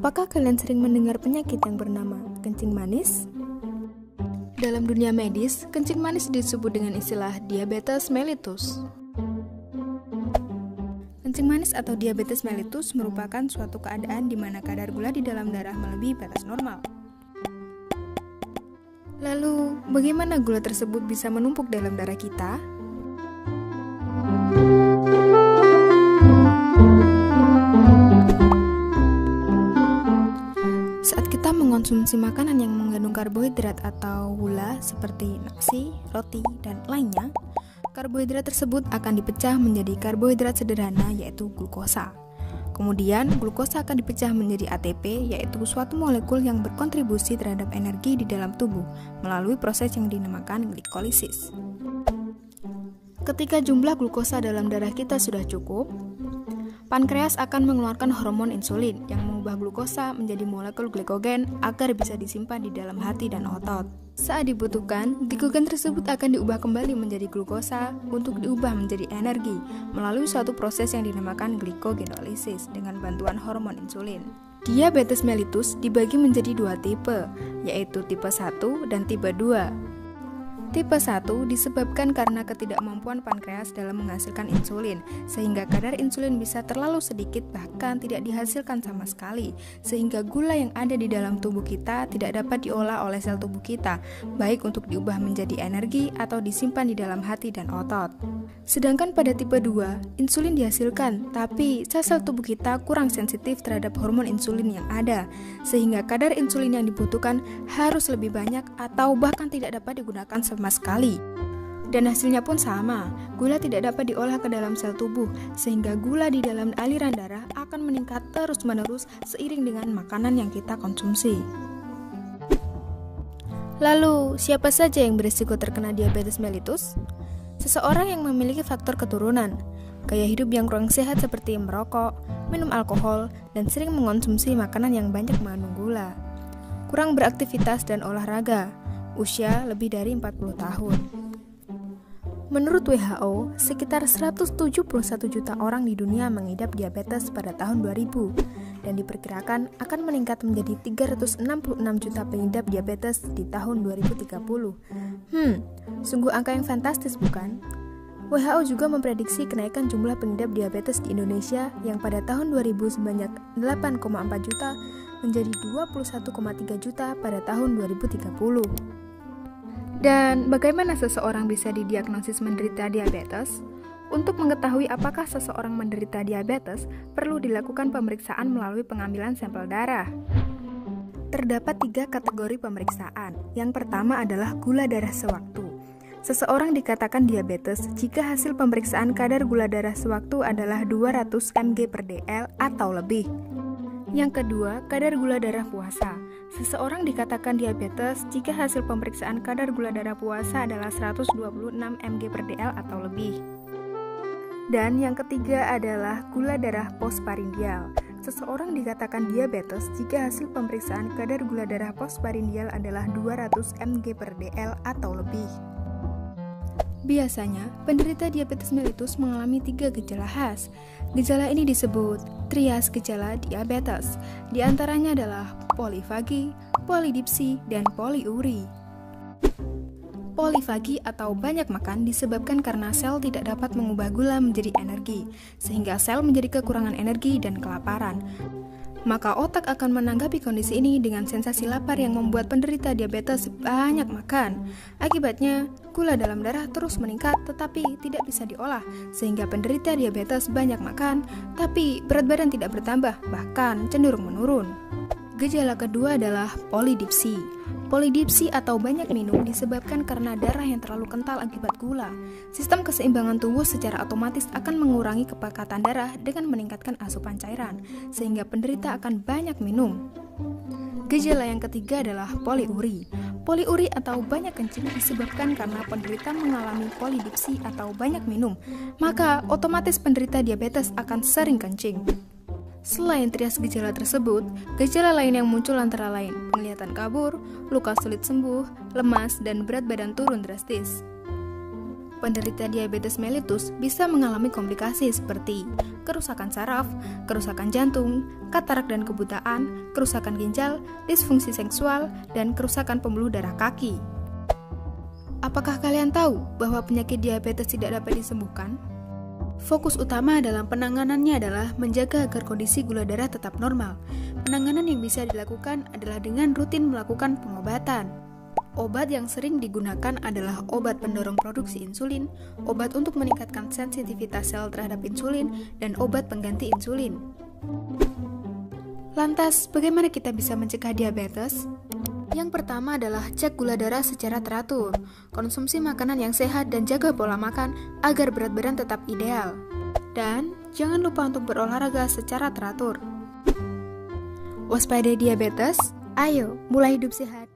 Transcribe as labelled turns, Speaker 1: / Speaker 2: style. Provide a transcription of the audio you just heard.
Speaker 1: Apakah kalian sering mendengar penyakit yang bernama kencing manis? Dalam dunia medis, kencing manis disebut dengan istilah diabetes mellitus. Kencing manis atau diabetes mellitus merupakan suatu keadaan di mana kadar gula di dalam darah melebihi batas normal. Lalu, bagaimana gula tersebut bisa menumpuk dalam darah kita? Saat kita mengonsumsi makanan yang mengandung karbohidrat atau gula seperti nasi, roti, dan lainnya, karbohidrat tersebut akan dipecah menjadi karbohidrat sederhana yaitu glukosa. Kemudian, glukosa akan dipecah menjadi ATP, yaitu suatu molekul yang berkontribusi terhadap energi di dalam tubuh melalui proses yang dinamakan glikolisis. Ketika jumlah glukosa dalam darah kita sudah cukup, pankreas akan mengeluarkan hormon insulin yang mengubah glukosa menjadi molekul glikogen agar bisa disimpan di dalam hati dan otot. Saat dibutuhkan, glikogen tersebut akan diubah kembali menjadi glukosa untuk diubah menjadi energi melalui suatu proses yang dinamakan glycogenesis dengan bantuan hormon insulin. Diabetes mellitus dibagi menjadi dua tipe, yaitu tipe 1 dan tipe 2. Tipe 1 disebabkan karena ketidakmampuan pankreas dalam menghasilkan insulin, sehingga kadar insulin bisa terlalu sedikit bahkan tidak dihasilkan sama sekali, sehingga gula yang ada di dalam tubuh kita tidak dapat diolah oleh sel tubuh kita, baik untuk diubah menjadi energi atau disimpan di dalam hati dan otot. Sedangkan pada tipe 2, insulin dihasilkan, tapi sel-sel tubuh kita kurang sensitif terhadap hormon insulin yang ada, sehingga kadar insulin yang dibutuhkan harus lebih banyak atau bahkan tidak dapat digunakan sama sekali. Dan hasilnya pun sama, gula tidak dapat diolah ke dalam sel tubuh, sehingga gula di dalam aliran darah akan meningkat terus-menerus seiring dengan makanan yang kita konsumsi. Lalu, siapa saja yang berisiko terkena diabetes mellitus? Seseorang yang memiliki faktor keturunan, gaya hidup yang kurang sehat seperti merokok, minum alkohol, dan sering mengonsumsi makanan yang banyak mengandung gula, kurang beraktivitas dan olahraga, usia lebih dari 40 tahun. Menurut WHO, sekitar 171 juta orang di dunia mengidap diabetes pada tahun 2000 dan diperkirakan akan meningkat menjadi 366 juta pengidap diabetes di tahun 2030. Sungguh angka yang fantastis, bukan? WHO juga memprediksi kenaikan jumlah pengidap diabetes di Indonesia yang pada tahun 2000 sebanyak 8,4 juta menjadi 21,3 juta pada tahun 2030. Dan bagaimana seseorang bisa didiagnosis menderita diabetes? Untuk mengetahui apakah seseorang menderita diabetes, perlu dilakukan pemeriksaan melalui pengambilan sampel darah. Terdapat 3 kategori pemeriksaan. Yang pertama adalah gula darah sewaktu. Seseorang dikatakan diabetes jika hasil pemeriksaan kadar gula darah sewaktu adalah 200 mg/dl atau lebih. Yang kedua, kadar gula darah puasa. Seseorang dikatakan diabetes jika hasil pemeriksaan kadar gula darah puasa adalah 126 mg/dl atau lebih. Dan yang ketiga adalah gula darah postprandial. Seseorang dikatakan diabetes jika hasil pemeriksaan kadar gula darah postprandial adalah 200 mg/dl atau lebih. Biasanya, penderita diabetes mellitus mengalami 3 gejala khas. Gejala ini disebut trias gejala diabetes. Di antaranya adalah polifagi, polidipsi, dan poliuri. Polifagi atau banyak makan disebabkan karena sel tidak dapat mengubah gula menjadi energi, sehingga sel menjadi kekurangan energi dan kelaparan. Maka otak akan menanggapi kondisi ini dengan sensasi lapar yang membuat penderita diabetes banyak makan. Akibatnya, gula dalam darah terus meningkat tetapi tidak bisa diolah, sehingga penderita diabetes banyak makan, tapi berat badan tidak bertambah, bahkan cenderung menurun. Gejala kedua adalah polidipsi. Polidipsi atau banyak minum disebabkan karena darah yang terlalu kental akibat gula. Sistem keseimbangan tubuh secara otomatis akan mengurangi kepekatan darah dengan meningkatkan asupan cairan, sehingga penderita akan banyak minum. Gejala yang ketiga adalah poliuri. Poliuri atau banyak kencing disebabkan karena penderita mengalami polidipsi atau banyak minum, maka otomatis penderita diabetes akan sering kencing. Selain trias gejala tersebut, gejala lain yang muncul antara lain penglihatan kabur, luka sulit sembuh, lemas, dan berat badan turun drastis. Penderita diabetes mellitus bisa mengalami komplikasi seperti kerusakan saraf, kerusakan jantung, katarak dan kebutaan, kerusakan ginjal, disfungsi seksual, dan kerusakan pembuluh darah kaki. Apakah kalian tahu bahwa penyakit diabetes tidak dapat disembuhkan? Fokus utama dalam penanganannya adalah menjaga agar kondisi gula darah tetap normal. Penanganan yang bisa dilakukan adalah dengan rutin melakukan pengobatan. Obat yang sering digunakan adalah obat pendorong produksi insulin, obat untuk meningkatkan sensitivitas sel terhadap insulin, dan obat pengganti insulin. Lantas, bagaimana kita bisa mencegah diabetes? Yang pertama adalah cek gula darah secara teratur, konsumsi makanan yang sehat dan jaga pola makan agar berat badan tetap ideal. Dan jangan lupa untuk berolahraga secara teratur. Waspadai diabetes, ayo mulai hidup sehat.